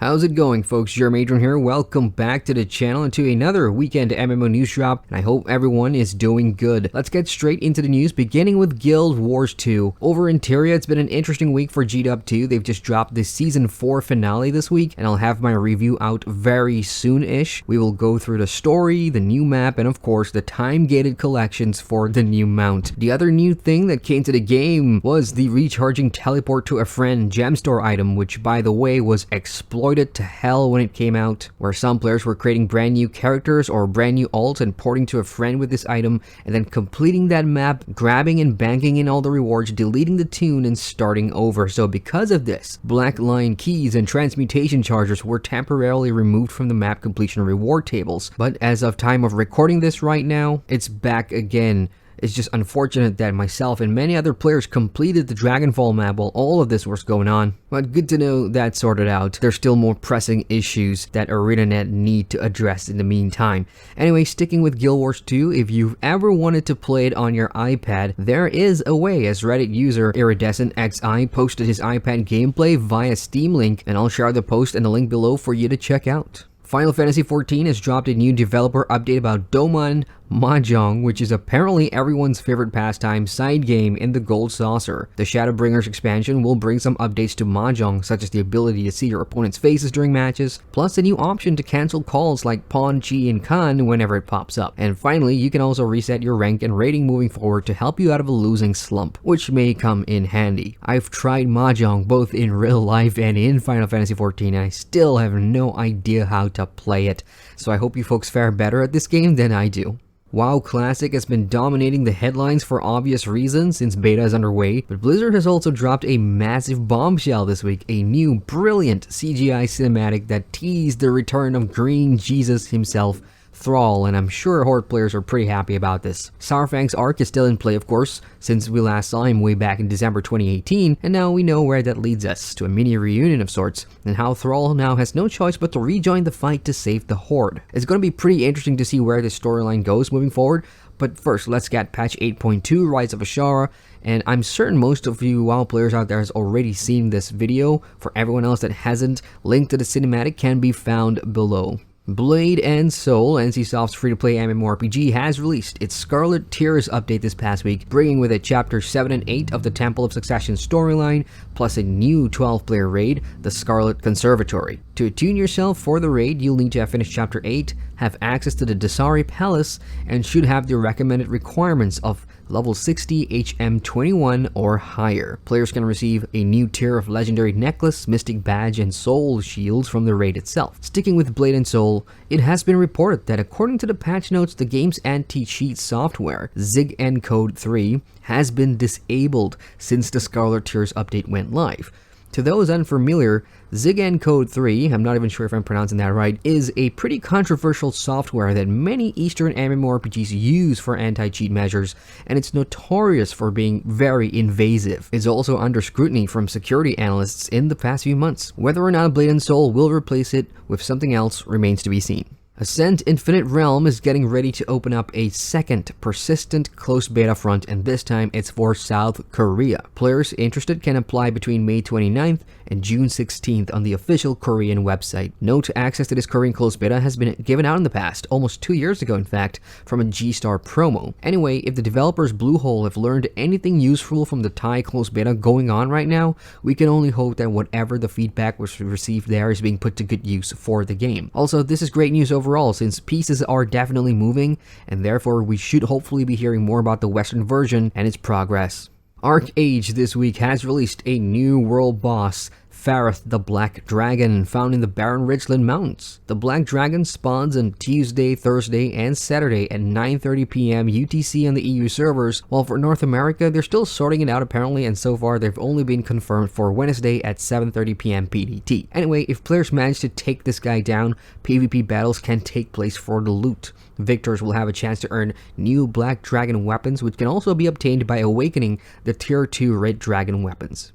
How's it going, folks? Adrian here. Welcome back to the channel and to another weekend MMO news drop, and I hope everyone is doing good. Let's get straight into the news, beginning with Guild Wars 2. Over in Tyria, it's been an interesting week for GW2. They've just dropped the Season 4 finale this week, and I'll have my review out very soon-ish. We will go through the story, the new map, and of course, the time-gated collections for the new mount. The other new thing that came to the game was the recharging teleport to a friend gem store item, which, by the way, was exploited to hell when it came out, where some players were creating brand new characters or brand new alts and porting to a friend with this item, and then completing that map, grabbing and banking in all the rewards, deleting the tune, and starting over. So because of this, Black Lion keys and transmutation chargers were temporarily removed from the map completion reward tables, but as of time of recording this right now, it's back again. It's just unfortunate that myself and many other players completed the Dragonfall map while all of this was going on. But good to know that's sorted out. There's still more pressing issues that ArenaNet need to address in the meantime. Anyway, sticking with Guild Wars 2, if you've ever wanted to play it on your iPad, there is a way, as Reddit user IridescentXI posted his iPad gameplay via Steam link, and I'll share the post and the link below for you to check out. Final Fantasy XIV has dropped a new developer update about Domon MAHJONG, which is apparently everyone's favorite pastime side game in the Gold Saucer. The Shadowbringers expansion will bring some updates to MAHJONG, such as the ability to see your opponent's faces during matches, plus a new option to cancel calls like Pawn, Chi, and Khan whenever it pops up. And finally, you can also reset your rank and rating moving forward to help you out of a losing slump, which may come in handy. I've tried MAHJONG both in real life and in Final Fantasy XIV, and I still have no idea how to play it, so I hope you folks fare better at this game than I do. WoW Classic has been dominating the headlines for obvious reasons since beta is underway, but Blizzard has also dropped a massive bombshell this week, a new brilliant CGI cinematic that teased the return of Green Jesus himself, Thrall, and I'm sure Horde players are pretty happy about this. Saurfang's arc is still in play, of course, since we last saw him way back in December 2018, and now we know where that leads us, to a mini reunion of sorts, and how Thrall now has no choice but to rejoin the fight to save the Horde. It's going to be pretty interesting to see where this storyline goes moving forward, but first, let's get patch 8.2, Rise of Ashara, and I'm certain most of you WoW players out there has already seen this video. For everyone else that hasn't, link to the cinematic can be found below. Blade and Soul, NCSoft's free-to-play MMORPG, has released its SCARLET Tears update this past week, bringing with it Chapters 7 and 8 of the Temple of Succession storyline, plus a new 12-player raid, the Scarlet Conservatory. To attune yourself for the raid, you'll need to have finished Chapter 8, have access to the Dasari Palace, and should have the recommended requirements of level 60 HM21 or higher. Players can receive a new tier of Legendary Necklace, Mystic Badge, and Soul Shields from the raid itself. Sticking with Blade and Soul, it has been reported that according to the patch notes, the game's anti-cheat software, 𝒂𝒄3, has been disabled since the SCARLET Tears update went live. To those unfamiliar, 𝒂𝒄3, I'm not even sure if I'm pronouncing that right, is a pretty controversial software that many Eastern MMORPGs use for anti-cheat measures, and it's notorious for being very invasive. It's also under scrutiny from security analysts in the past few months. Whether or not Blade and Soul will replace it with something else remains to be seen. Ascent Infinite Realm is getting ready to open up a second persistent closed beta front, and this time it's for South Korea. Players interested can apply between May 29th and June 16th on the official Korean website. Note access to this Korean closed beta has been given out in the past, almost 2 years ago in fact, from a G-Star promo. Anyway, if the developers Bluehole have learned anything useful from the Thai closed beta going on right now, we can only hope that whatever the feedback was received there is being put to good use for the game. Also, this is great news overall, since pieces are definitely moving, and therefore we should hopefully be hearing more about the Western version and its progress. ArcheAge this week has released a new world boss, Fareth the Black Dragon, found in the Barren Ridgeland Mountains. The Black Dragon spawns on Tuesday, Thursday, and Saturday at 9:30 p.m. UTC on the EU servers, while for North America, they're still sorting it out apparently, and so far they've only been confirmed for Wednesday at 7:30 p.m. PDT. Anyway, if players manage to take this guy down, PvP battles can take place for the loot. Victors will have a chance to earn new Black Dragon weapons, which can also be obtained by awakening the Tier 2 Red Dragon weapons.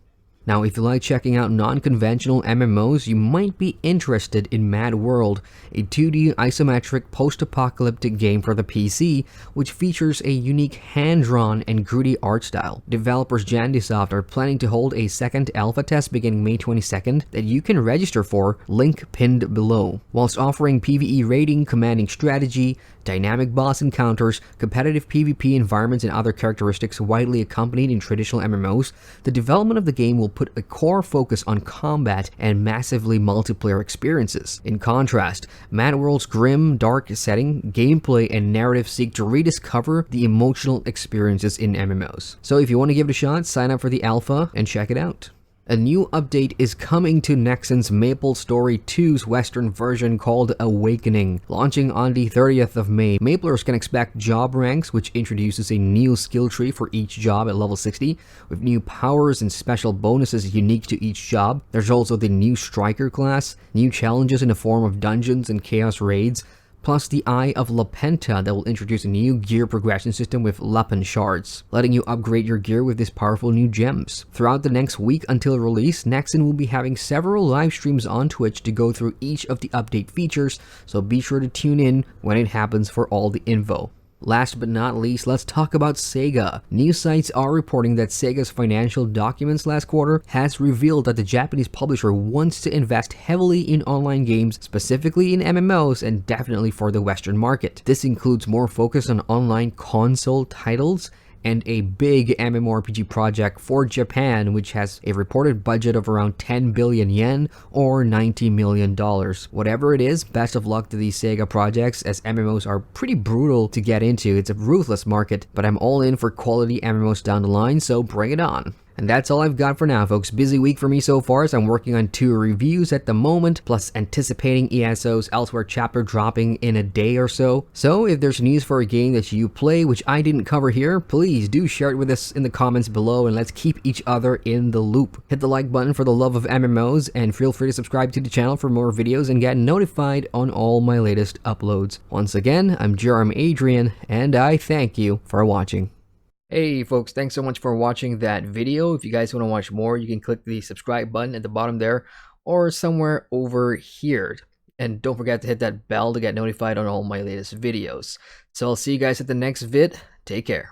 Now, if you like checking out non-conventional MMOs, you might be interested in Mad World, a 2D isometric post-apocalyptic game for the PC, which features a unique hand-drawn and gritty art style. Developers Jandisoft are planning to hold a second alpha test beginning May 22nd that you can register for, link pinned below. Whilst offering PvE rating, commanding strategy, dynamic boss encounters, competitive PvP environments, and other characteristics widely accompanied in traditional MMOs, the development of the game will put a core focus on combat and massively multiplayer experiences. In contrast, Mad World's grim, dark setting, gameplay, and narrative seek to rediscover the emotional experiences in MMOs. So if you want to give it a shot, sign up for the alpha and check it out. A new update is coming to Nexon's MapleStory 2's Western version called Awakening. Launching on the 30th of May, Maplers can expect job ranks, which introduces a new skill tree for each job at level 60, with new powers and special bonuses unique to each job. There's also the new Striker class, new challenges in the form of dungeons and chaos raids, plus the Eye of Lapenta that will introduce a new gear progression system with Lapen shards, letting you upgrade your gear with these powerful new gems. Throughout the next week until release, Nexon will be having several live streams on Twitch to go through each of the update features, so be sure to tune in when it happens for all the info. Last but not least, let's talk about SEGA. News sites are reporting that SEGA's financial documents last quarter has revealed that the Japanese publisher wants to invest heavily in online games, specifically in MMOs, and definitely for the Western market. This includes more focus on online console titles and a big MMORPG project for Japan, which has a reported budget of around 10 billion yen or $90 million. Whatever it is, best of luck to these SEGA projects, as MMOs are pretty brutal to get into. It's a ruthless market, but I'm all in for quality MMOs down the line, so bring it on. And that's all I've got for now, folks. Busy week for me so far, as I'm working on 2 reviews at the moment, plus anticipating ESO's Elsewhere chapter dropping in a day or so. So if there's news for a game that you play which I didn't cover here, please do share it with us in the comments below, and let's keep each other in the loop. Hit the like button for the love of MMOs, and feel free to subscribe to the channel for more videos and get notified on all my latest uploads. Once again, I'm Adrian, and I thank you for watching. Hey folks, thanks so much for watching that video. If you guys want to watch more, you can click the subscribe button at the bottom there or somewhere over here. And don't forget to hit that bell to get notified on all my latest videos. So I'll see you guys at the next vid. Take care.